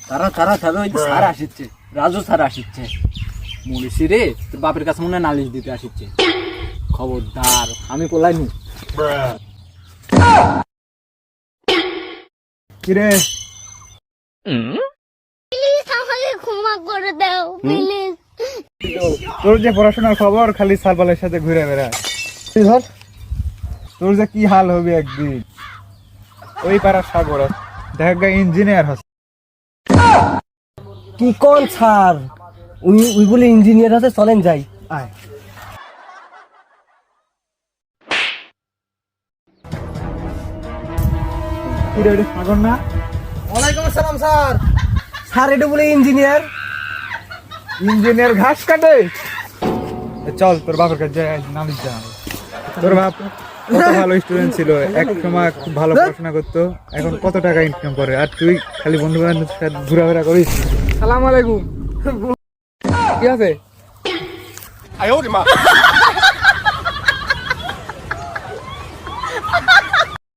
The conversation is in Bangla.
তারা তারা তারা ওই স্যার আসিচ্ছে, রাজু স্যার আসিচ্ছে। মনীষী রে, তোর বাপের কাছে মনে হয় নালিশ দিতে আসিচ্ছে। খবরদার, আমি পোলাই নু। কিরে প্লিজ আমাকে ক্ষমা করে দাও প্লিজ। তোর যে পড়াশোনার খবর খালি সালবালের সাথে ঘুরে বেড়ায়, ধর তোর যে কি হাল হবে একদিন। ওই পাড়ার সাগর দেখ গা ইঞ্জিনিয়ার হস। কি কোন স্যার, উই বলে ইঞ্জিনিয়ার আছে, চলেন যাই। আয় কিরে ওটা সাগর না? ওয়ালাইকুম আসসালাম স্যার। স্যার এটা বলে ইঞ্জিনিয়ার। ইঞ্জিনিয়ার ঘাস কাটে? চল তোর বাপের কাছে যাই, নালিশ যা। তোর বাপ কত ভালো স্টুডেন্ট ছিল, এক সময় খুব ভালো পড়াশোনা করতো, এখন কত টাকা ইনকাম করে, আর তুই খালি বন্ধু বান্ধবের সাথে ঘোরাফেরা করিস। সালাম আলাইকুম। কি আছে?